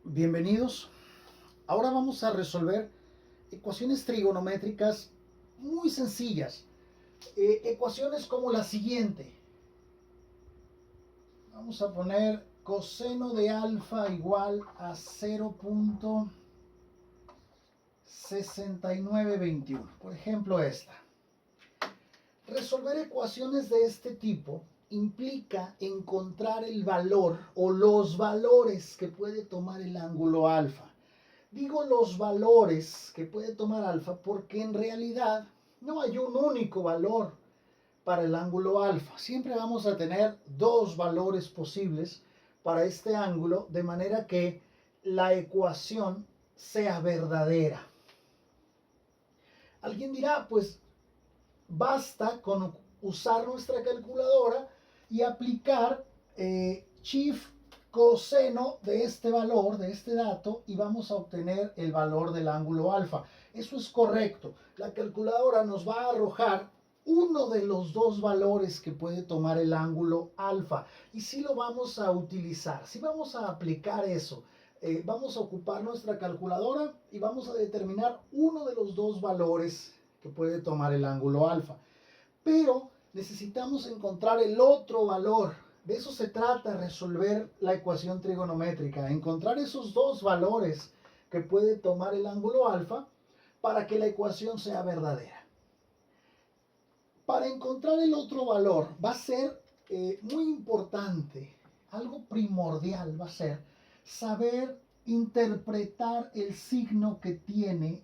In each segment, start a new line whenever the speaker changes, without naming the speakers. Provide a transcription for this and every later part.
Bienvenidos. Ahora vamos a resolver ecuaciones trigonométricas muy sencillas. Ecuaciones como la siguiente. Vamos a poner coseno de alfa igual a 0.6921. Por ejemplo, esta. Resolver ecuaciones de este tipo implica encontrar el valor o los valores que puede tomar el ángulo alfa. Digo los valores que puede tomar alfa porque en realidad no hay un único valor para el ángulo alfa. Siempre vamos a tener dos valores posibles para este ángulo, de manera que la ecuación sea verdadera. Alguien dirá, pues basta con usar nuestra calculadora y aplicar shift coseno de este valor, de este dato, y vamos a obtener el valor del ángulo alfa. Eso es correcto. La calculadora nos va a arrojar uno de los dos valores que puede tomar el ángulo alfa. Y si lo vamos a utilizar, si vamos a aplicar eso, vamos a ocupar nuestra calculadora y vamos a determinar uno de los dos valores que puede tomar el ángulo alfa. Pero necesitamos encontrar el otro valor. De eso se trata resolver la ecuación trigonométrica, encontrar esos dos valores que puede tomar el ángulo alfa para que la ecuación sea verdadera. Para encontrar el otro valor va a ser muy importante, algo primordial va a ser saber interpretar el signo que tiene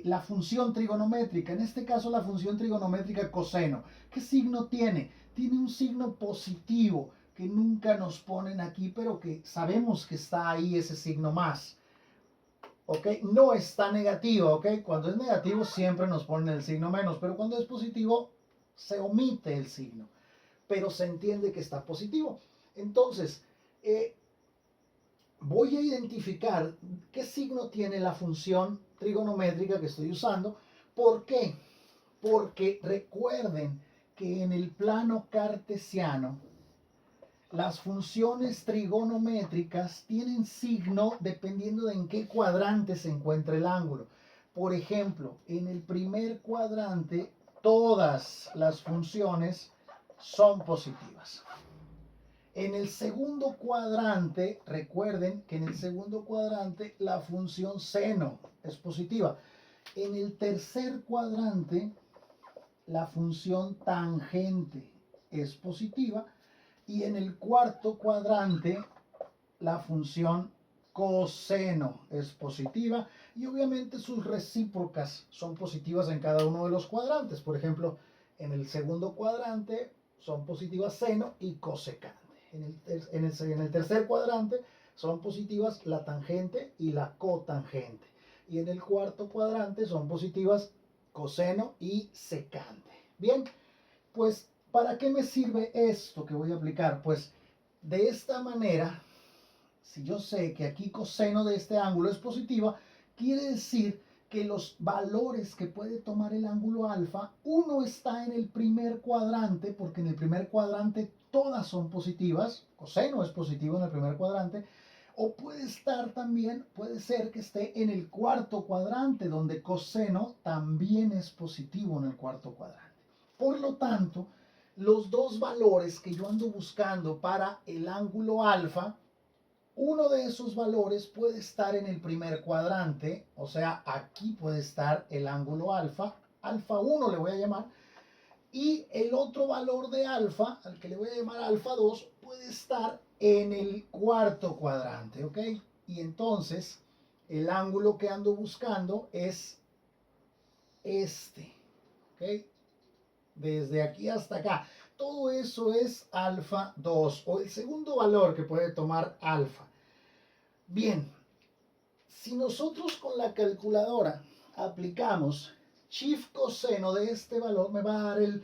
la función trigonométrica, en este caso la función trigonométrica coseno. ¿Qué signo tiene? Tiene un signo positivo que nunca nos ponen aquí, pero que sabemos que está ahí ese signo más. ¿Ok? No está negativo, ¿ok? Cuando es negativo siempre nos ponen el signo menos, pero cuando es positivo se omite el signo, pero se entiende que está positivo. Entonces, voy a identificar qué signo tiene la función trigonométrica que estoy usando. ¿Por qué? Porque recuerden que en el plano cartesiano las funciones trigonométricas tienen signo dependiendo de en qué cuadrante se encuentra el ángulo. Por ejemplo, en el primer cuadrante todas las funciones son positivas. En el segundo cuadrante, recuerden que en el segundo cuadrante la función seno es positiva. En el tercer cuadrante, la función tangente es positiva. Y en el cuarto cuadrante, la función coseno es positiva. Y obviamente sus recíprocas son positivas en cada uno de los cuadrantes. Por ejemplo, en el segundo cuadrante son positivas seno y cosecante. En el tercer cuadrante son positivas la tangente y la cotangente. Y en el cuarto cuadrante son positivas coseno y secante. Bien, pues, ¿para qué me sirve esto que voy a aplicar? Pues, de esta manera, si yo sé que aquí coseno de este ángulo es positiva, quiere decir que los valores que puede tomar el ángulo alfa, uno está en el primer cuadrante, porque en el primer cuadrante todas son positivas, coseno es positivo en el primer cuadrante, o puede estar también, puede ser que esté en el cuarto cuadrante, donde coseno también es positivo en el cuarto cuadrante. Por lo tanto, los dos valores que yo ando buscando para el ángulo alfa, uno de esos valores puede estar en el primer cuadrante, o sea, aquí puede estar el ángulo alfa, alfa 1 le voy a llamar, y el otro valor de alfa, al que le voy a llamar alfa 2, puede estar en el cuarto cuadrante, ¿ok? Y entonces, el ángulo que ando buscando es este, ¿ok? Desde aquí hasta acá. Todo eso es alfa 2, o el segundo valor que puede tomar alfa. Bien, si nosotros con la calculadora aplicamos shift coseno de este valor, me va a dar el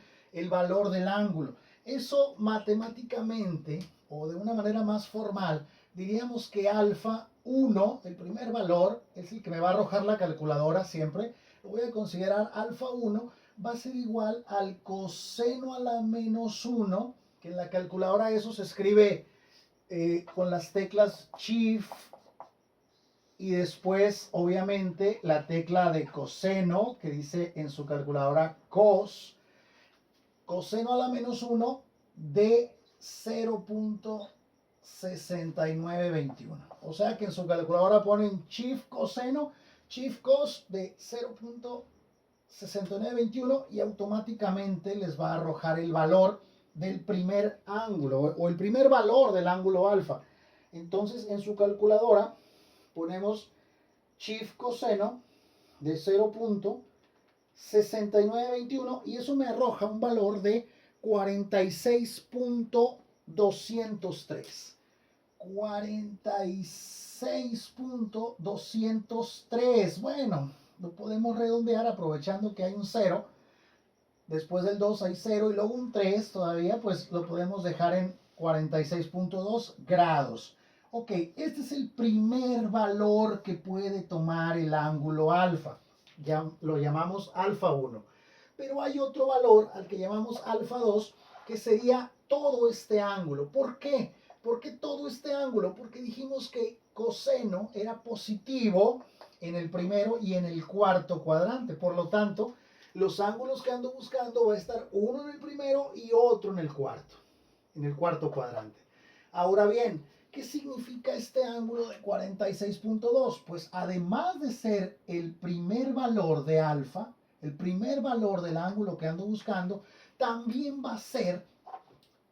valor del ángulo. Eso matemáticamente, o de una manera más formal, diríamos que alfa 1, el primer valor, es el que me va a arrojar la calculadora siempre, lo voy a considerar alfa 1, va a ser igual al coseno a la menos 1, que en la calculadora eso se escribe con las teclas shift y después obviamente la tecla de coseno que dice en su calculadora coseno a la menos 1 de 0.6921. O sea que en su calculadora ponen chief cos de 0.6921 y automáticamente les va a arrojar el valor del primer ángulo o el primer valor del ángulo alfa. Entonces en su calculadora ponemos chief coseno de 0.6921 y eso me arroja un valor de 46.203. 46.203. Bueno, lo podemos redondear aprovechando que hay un 0. Después del 2 hay 0 y luego un 3 todavía, pues lo podemos dejar en 46.2 grados. Ok, este es el primer valor que puede tomar el ángulo alfa. Ya lo llamamos alfa 1. Pero hay otro valor al que llamamos alfa 2, que sería todo este ángulo. ¿Por qué? ¿Por qué todo este ángulo? Porque dijimos que coseno era positivo en el primero y en el cuarto cuadrante. Por lo tanto, los ángulos que ando buscando va a estar uno en el primero y otro en el cuarto cuadrante. Ahora bien, ¿qué significa este ángulo de 46.2? Pues además de ser el primer valor de alfa, el primer valor del ángulo que ando buscando, también va a ser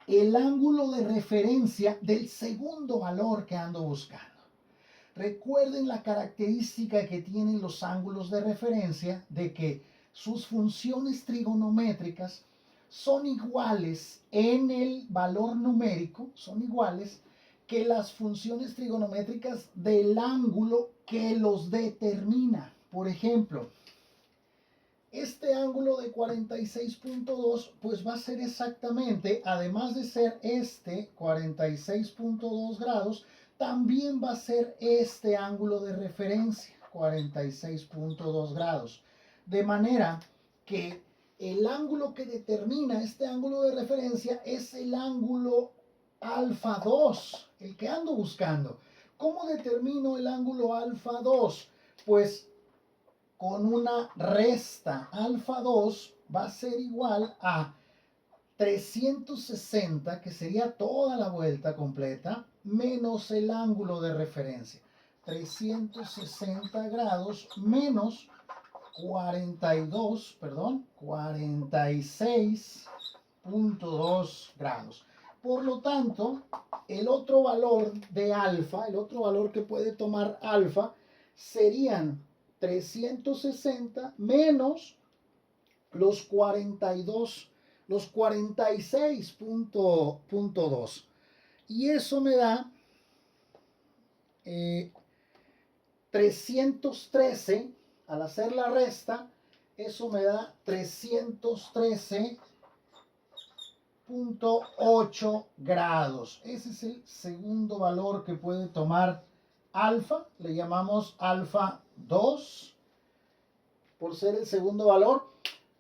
el ángulo de referencia del segundo valor que ando buscando. Recuerden la característica que tienen los ángulos de referencia de que sus funciones trigonométricas son iguales en el valor numérico, son iguales que las funciones trigonométricas del ángulo que los determina. Por ejemplo, este ángulo de 46.2 pues va a ser exactamente, además de ser este 46.2 grados, también va a ser este ángulo de referencia 46.2 grados. De manera que el ángulo que determina este ángulo de referencia es el ángulo alfa 2, el que ando buscando. ¿Cómo determino el ángulo alfa 2? Pues con una resta. Alfa 2 va a ser igual a 360, que sería toda la vuelta completa, menos el ángulo de referencia. 360 grados menos 46.2 grados. Por lo tanto, el otro valor de alfa, el otro valor que puede tomar alfa, serían 360 menos los 46.2. Y eso me da 313. Al hacer la resta, eso me da 313.8 grados. Ese es el segundo valor que puede tomar alfa. Le llamamos alfa 2 por ser el segundo valor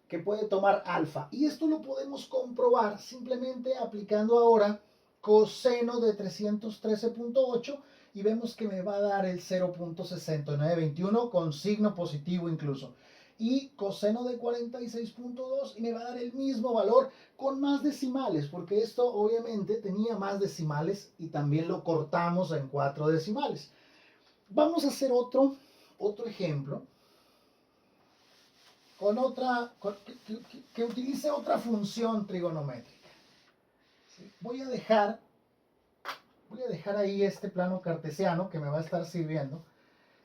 que puede tomar alfa. Y esto lo podemos comprobar simplemente aplicando ahora coseno de 313.8 y vemos que me va a dar el 0.6921 con signo positivo incluso. Y coseno de 46.2 y me va a dar el mismo valor con más decimales, porque esto obviamente tenía más decimales y también lo cortamos en 4 decimales. Vamos a hacer otro ejemplo con que utilice otra función trigonométrica. ¿Sí? Voy a dejar ahí este plano cartesiano que me va a estar sirviendo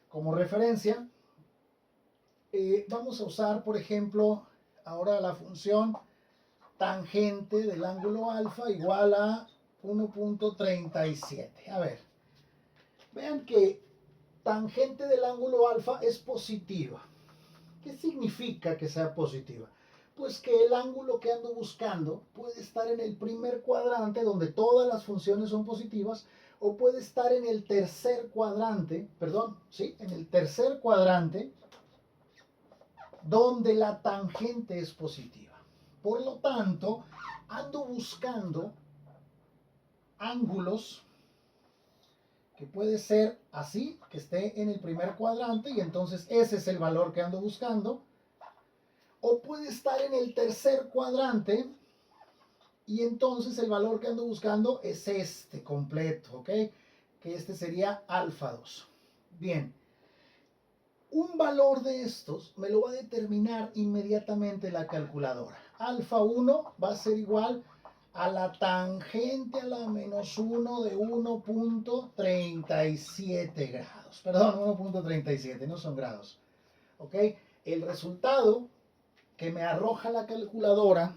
como referencia. Vamos a usar, por ejemplo, ahora la función tangente del ángulo alfa igual a 1.37. A ver, vean que tangente del ángulo alfa es positiva. ¿Qué significa que sea positiva? Pues que el ángulo que ando buscando puede estar en el primer cuadrante donde todas las funciones son positivas o puede estar en el tercer cuadrante, en el tercer cuadrante donde la tangente es positiva. Por lo tanto, ando buscando ángulos que puede ser así, que esté en el primer cuadrante y entonces ese es el valor que ando buscando. O puede estar en el tercer cuadrante y entonces el valor que ando buscando es este completo, ¿ok? Que este sería alfa 2. Bien, un valor de estos me lo va a determinar inmediatamente la calculadora. Alfa 1 va a ser igual a la tangente a la menos 1 de 1.37 grados. Perdón, 1.37, no son grados. ¿Ok? El resultado que me arroja la calculadora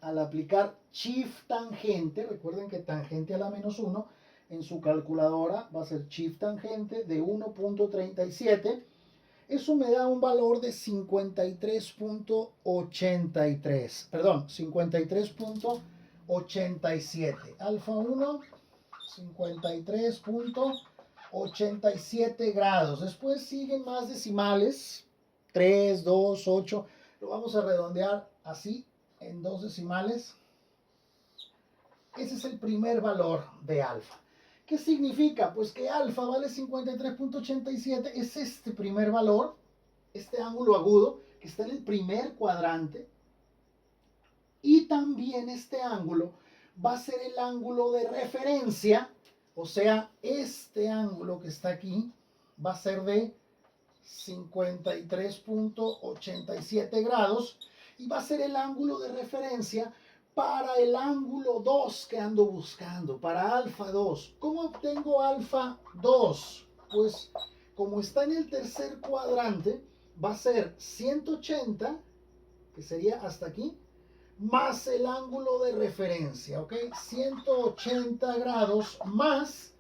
al aplicar shift tangente, recuerden que tangente a la menos 1 en su calculadora va a ser shift tangente de 1.37. Eso me da un valor de 53.83, perdón, 53.87. Alfa 1, 53.87 grados. Después siguen más decimales, 3, 2, 8. Lo vamos a redondear así, en 2 decimales. Ese es el primer valor de alfa. ¿Qué significa? Pues que alfa vale 53.87, es este primer valor, este ángulo agudo que está en el primer cuadrante. Y también este ángulo va a ser el ángulo de referencia, o sea, este ángulo que está aquí va a ser de 53.87 grados y va a ser el ángulo de referencia para el ángulo 2 que ando buscando, para alfa 2. ¿Cómo obtengo alfa 2? Pues como está en el tercer cuadrante, va a ser 180, que sería hasta aquí, más el ángulo de referencia, ¿ok? 180 grados más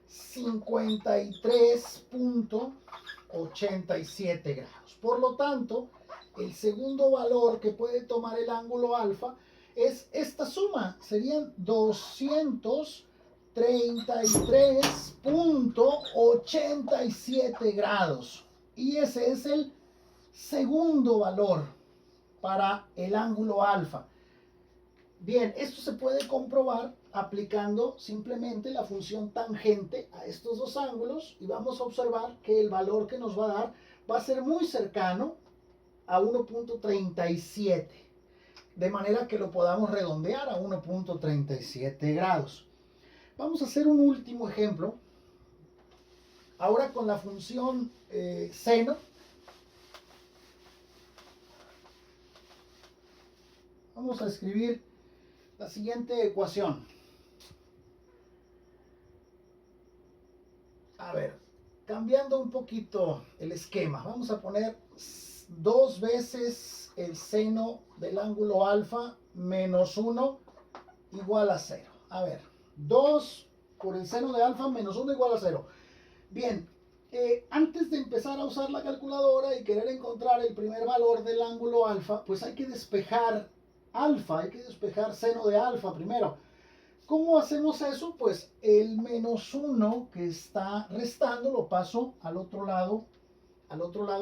53.87 grados. Por lo tanto, el segundo valor que puede tomar el ángulo alfa es esta suma, serían 233.87 grados. Y ese es el segundo valor para el ángulo alfa. Bien, esto se puede comprobar aplicando simplemente la función tangente a estos dos ángulos y vamos a observar que el valor que nos va a dar va a ser muy cercano a 1.37, de manera que lo podamos redondear a 1.37 grados. Vamos a hacer un último ejemplo, ahora con la función seno. Vamos a escribir la siguiente ecuación. A ver, cambiando un poquito el esquema, vamos a poner 2 veces el seno del ángulo alfa menos 1 igual a 0. A ver, 2 por el seno de alfa menos 1 igual a 0. Bien, antes de empezar a usar la calculadora y querer encontrar el primer valor del ángulo alfa, pues hay que despejar alfa, hay que despejar seno de alfa primero. ¿Cómo hacemos eso? Pues el menos 1 que está restando lo paso al otro lado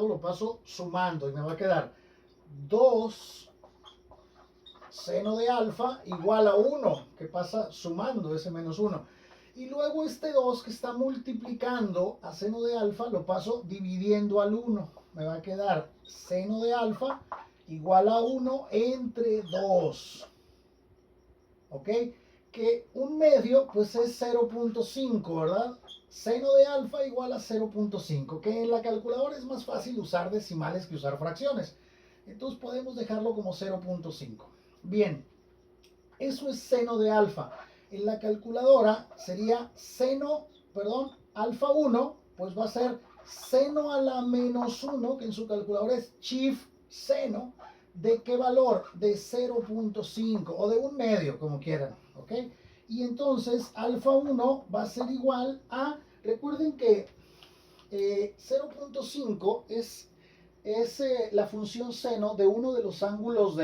lo paso sumando y me va a quedar 2 seno de alfa igual a 1, que pasa sumando ese menos 1. Y luego este 2 que está multiplicando a seno de alfa lo paso dividiendo al 1. Me va a quedar seno de alfa igual a 1 entre 2. ¿Ok? Que un medio pues es 0.5, ¿verdad? Seno de alfa igual a 0.5, que en la calculadora es más fácil usar decimales que usar fracciones. Entonces podemos dejarlo como 0.5. Bien, eso es seno de alfa. En la calculadora sería alfa 1, pues va a ser seno a la menos 1, que en su calculadora es shift seno. ¿De qué valor? De 0.5 o de un medio, como quieran, ¿ok? Y entonces alfa 1 va a ser igual a, recuerden que 0.5 es la función seno de uno de los ángulos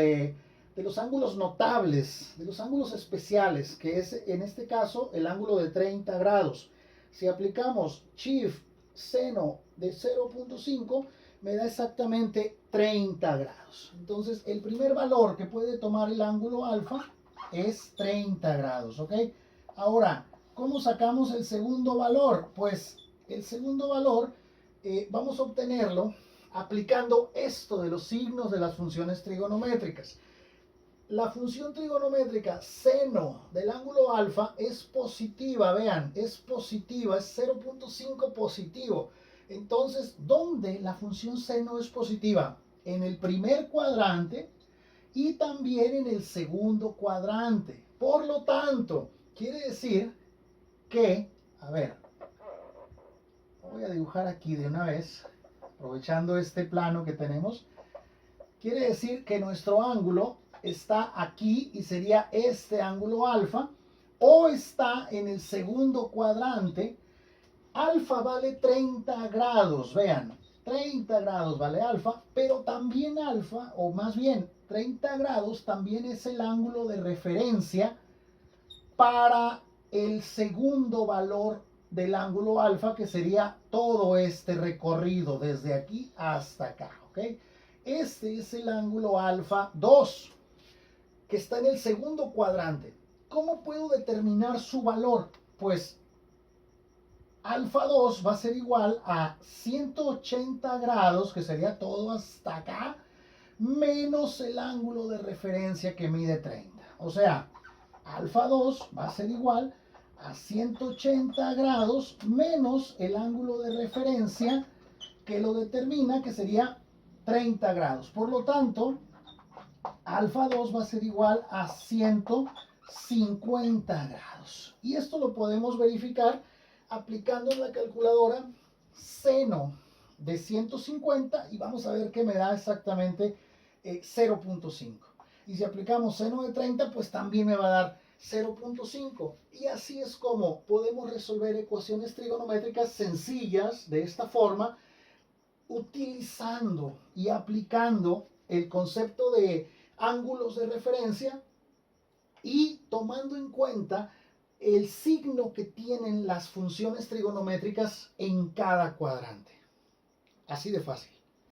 los ángulos notables, de los ángulos especiales, que es en este caso el ángulo de 30 grados. Si aplicamos shift seno de 0.5, me da exactamente 30 grados. Entonces, el primer valor que puede tomar el ángulo alfa es 30 grados, ¿ok? Ahora, ¿Cómo sacamos el segundo valor? Pues el segundo valor vamos a obtenerlo aplicando esto de los signos de las funciones trigonométricas. La función trigonométrica seno del ángulo alfa es positiva, vean, es positiva, es 0.5 positivo. Entonces, ¿dónde la función seno es positiva? En el primer cuadrante y también en el segundo cuadrante. Por lo tanto, quiere decir que, a ver, voy a dibujar aquí de una vez, aprovechando este plano que tenemos. Quiere decir que nuestro ángulo está aquí y sería este ángulo alfa, o está en el segundo cuadrante. Alfa vale 30 grados, vean, 30 grados vale alfa, pero también alfa, o más bien 30 grados también es el ángulo de referencia para el segundo valor del ángulo alfa, que sería todo este recorrido desde aquí hasta acá, ¿ok? Este es el ángulo alfa 2, que está en el segundo cuadrante. ¿Cómo puedo determinar su valor? Pues alfa 2 va a ser igual a 180 grados, que sería todo hasta acá, menos el ángulo de referencia que mide 30. O sea, alfa 2 va a ser igual a 180 grados menos el ángulo de referencia que lo determina, que sería 30 grados. Por lo tanto, alfa 2 va a ser igual a 150 grados. Y esto lo podemos verificar aplicando en la calculadora seno de 150 y vamos a ver que me da exactamente 0.5. Y si aplicamos seno de 30, pues también me va a dar 0.5. Y así es como podemos resolver ecuaciones trigonométricas sencillas de esta forma, utilizando y aplicando el concepto de ángulos de referencia y tomando en cuenta el signo que tienen las funciones trigonométricas en cada cuadrante. Así de fácil.